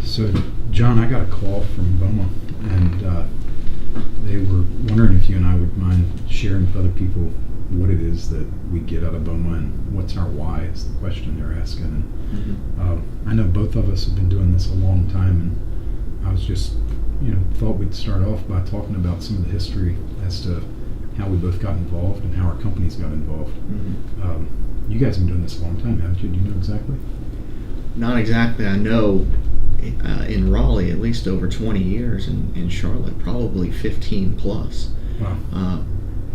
So, John, I got a call from BOMA, and they were wondering if you and I would mind sharing with other people what it is that we get out of BOMA and what's our why is the question they're asking. And I know both of us have been doing this a long time, and I was just, thought we'd start off by talking about some of the history as to how we both got involved and how our companies got involved. You guys have been doing this a long time, haven't you? Do you know exactly? Not exactly. I know in Raleigh at least over 20 years, and in Charlotte probably 15 plus. Wow.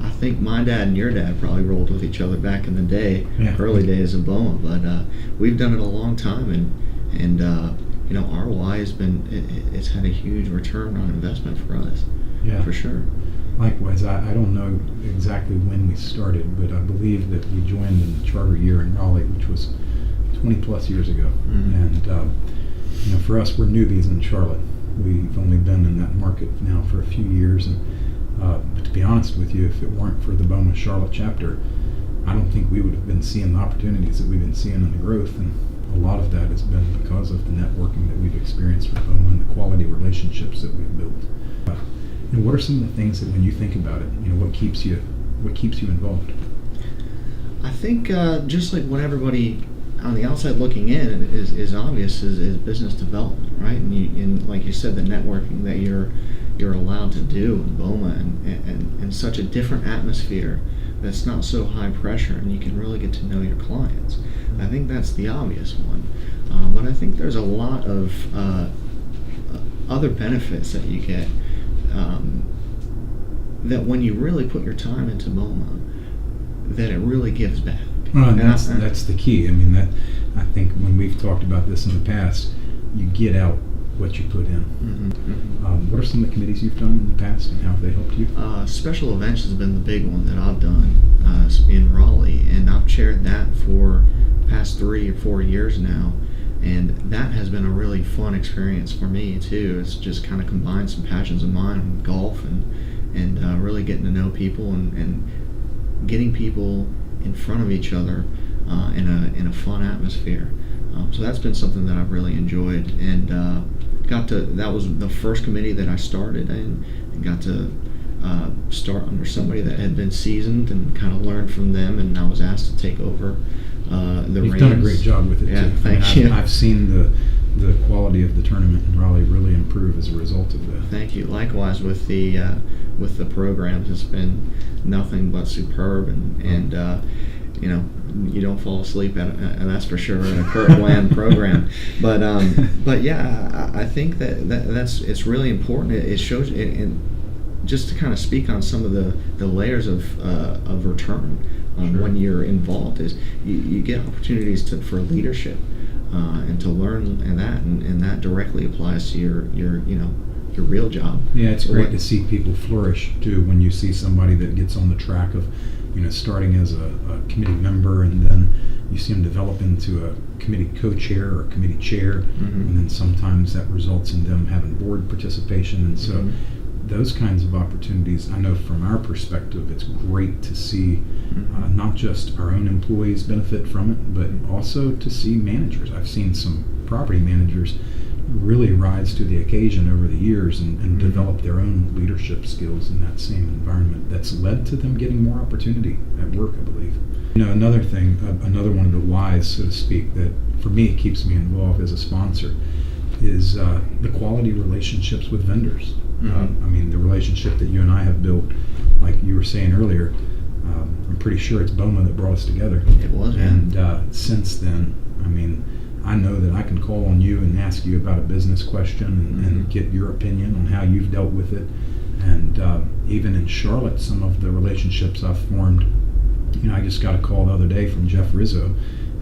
I think my dad and your dad probably rolled with each other back in the day, Yeah. early days of BOMA, but we've done it a long time, and our why has been, it's had a huge return on investment for us. Yeah. For sure. Likewise, I don't know exactly when we started, but I believe that we joined in the charter year in Raleigh, which was 20 plus years ago. And for us, we're newbies in Charlotte. We've only been in that market now for a few years, and but to be honest with you, if it weren't for the BOMA Charlotte chapter, I don't think we would have been seeing the opportunities that we've been seeing in the growth. And a lot of that has been because of the networking that we've experienced with BOMA and the quality relationships that we've built. What are some of the things that, when you think about it, what keeps you involved? I think just like what everybody on the outside looking in is obvious is business development, right? And like you said, the networking that you're allowed to do in BOMA and such a different atmosphere that's not so high pressure, and you can really get to know your clients. I think that's the obvious one, but I think there's a lot of other benefits that you get that when you really put your time into BOMA, that it really gives back. Well, and that's the key. I think when we've talked about this in the past, you get out what you put in. What are some of the committees you've done in the past, and how have they helped you? Special events has been the big one that I've done in Raleigh, and I've chaired that for the past 3 or 4 years now, and that has been a really fun experience for me too. It's just kind of combined some passions of mine, golf and really getting to know people and getting people in front of each other in a fun atmosphere. So that's been something that I've really enjoyed, and that was the first committee that I started in, and got to start under somebody that had been seasoned and kind of learn from them, and I was asked to take over the reins. You've done a great job with it too. Thank you. I've seen the quality of the tournament in Raleigh really improve as a result of that. Thank you. Likewise with the programs, it's been nothing but superb, and you don't fall asleep and that's for sure in a Kurt Bland program. But yeah, I think it's really important. It shows, and just to kind of speak on some of the layers of return Sure. when you're involved, is you get opportunities for leadership and to learn, and that directly applies to your real job. Yeah, it's great to see people flourish too when you see somebody that gets on the track of starting as a committee member, and then you see them develop into a committee co-chair or committee chair, and then sometimes that results in them having board participation. And so those kinds of opportunities, I know from our perspective, it's great to see not just our own employees benefit from it, but also to see managers. I've seen some property managers really rise to the occasion over the years and develop their own leadership skills in that same environment. That's led to them getting more opportunity at work, I believe. Another thing, another one of the whys, so to speak, that for me keeps me involved as a sponsor is the quality relationships with vendors. The relationship that you and I have built, like you were saying earlier, I'm pretty sure it's BOMA that brought us together. It was, and since then, I know that I can call on you and ask you about a business question and get your opinion on how you've dealt with it. And even in Charlotte, some of the relationships I've formed, I just got a call the other day from Jeff Rizzo,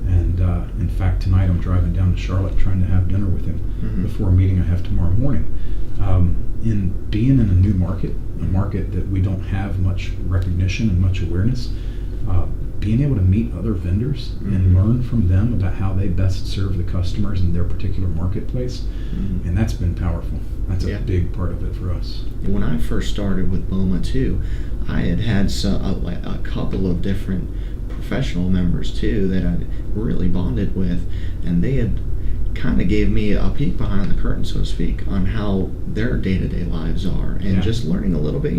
and in fact tonight I'm driving down to Charlotte trying to have dinner with him before a meeting I have tomorrow morning. In being in a new market, a market that we don't have much recognition and much awareness, being able to meet other vendors and learn from them about how they best serve the customers in their particular marketplace, and that's been powerful. That's a big part of it for us. When I first started with BOMA too, I had a couple of different professional members too that I really bonded with, and they had kind of gave me a peek behind the curtain, so to speak, on how their day-to-day lives are, and Yeah. just learning a little bit.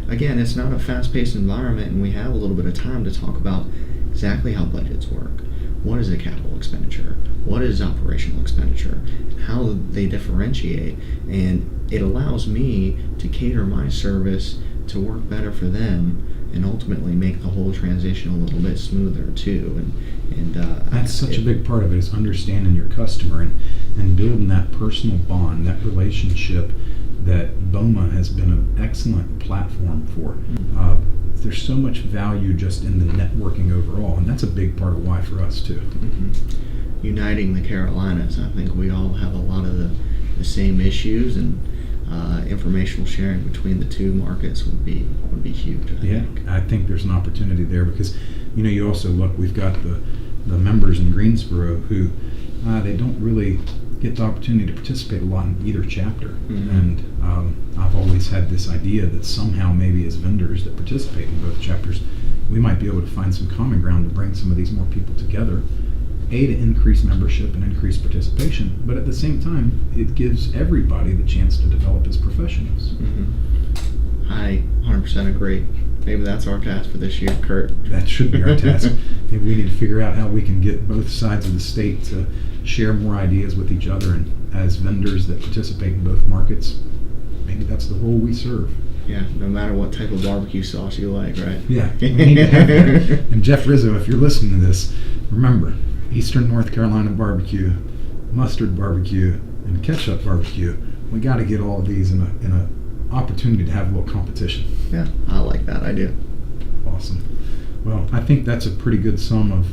Again, it's not a fast-paced environment, and we have a little bit of time to talk about exactly how budgets work. What is a capital expenditure? What is operational expenditure? How they differentiate, and it allows me to cater my service to work better for them, and ultimately make the whole transition a little bit smoother too. And That's such a big part of it, is understanding your customer and building that personal bond, that relationship that BOMA has been an excellent platform for. There's so much value just in the networking overall, and that's a big part of why for us too. Uniting the Carolinas, I think we all have a lot of the same issues, and informational sharing between the two markets would be huge. I think there's an opportunity there, because you also look, we've got the members in Greensboro who they don't really get the opportunity to participate a lot in either chapter. And I've always had this idea that somehow, maybe as vendors that participate in both chapters, we might be able to find some common ground to bring some of these more people together, to increase membership and increase participation, but at the same time, it gives everybody the chance to develop as professionals. I 100% agree. Maybe that's our task for this year, Kurt. That should be our task. Maybe we need to figure out how we can get both sides of the state to share more ideas with each other, and as vendors that participate in both markets, maybe that's the role we serve. Yeah, no matter what type of barbecue sauce you like, right? Yeah, we need to have that. And Jeff Rizzo, if you're listening to this, remember, Eastern North Carolina barbecue, mustard barbecue, and ketchup barbecue. We got to get all of these in a opportunity to have a little competition. Yeah, I like that. I do. Awesome. Well, I think that's a pretty good sum of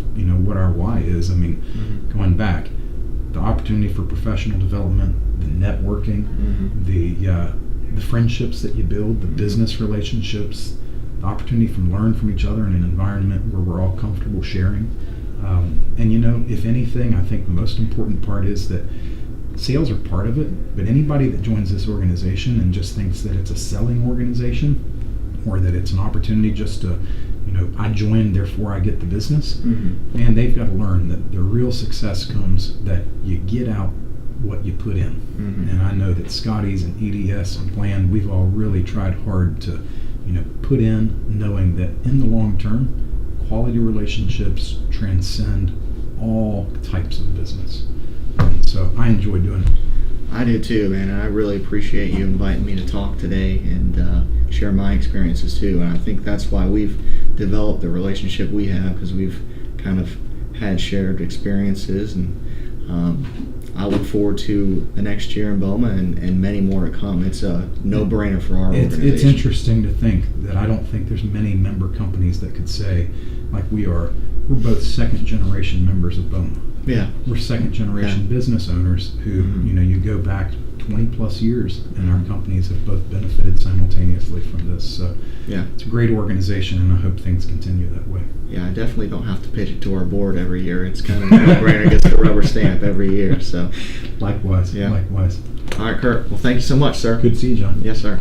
what our why is. I mean, going back, the opportunity for professional development, the networking, the friendships that you build, the business relationships, the opportunity to learn from each other in an environment where we're all comfortable sharing. And if anything, I think the most important part is that sales are part of it, but anybody that joins this organization and just thinks that it's a selling organization, or that it's an opportunity just to, I joined, therefore I get the business, and they've got to learn that the real success comes that you get out what you put in. And I know that Scotty's and EDS and Plan, we've all really tried hard to, put in, knowing that in the long term, quality relationships transcend all types of business. And so I enjoy doing it. I do too, man. And I really appreciate you inviting me to talk today and share my experiences too. And I think that's why we've developed the relationship we have, because we've kind of had shared experiences. And I look forward to the next year in BOMA and many more to come. It's a no-brainer for our organization. It's interesting to think that I don't think there's many member companies that could say, like we are, we're both second-generation members of BOMA. Yeah. We're second-generation business owners who, you go back 20-plus years, and our companies have both benefited simultaneously from this. So yeah, it's a great organization, and I hope things continue that way. Yeah, I definitely don't have to pitch it to our board every year. It's kind of a no-brainer, gets the rubber stamp every year. So likewise. Yeah. Likewise. All right, Kurt. Well, thank you so much, sir. Good to see you, John. Yes, sir.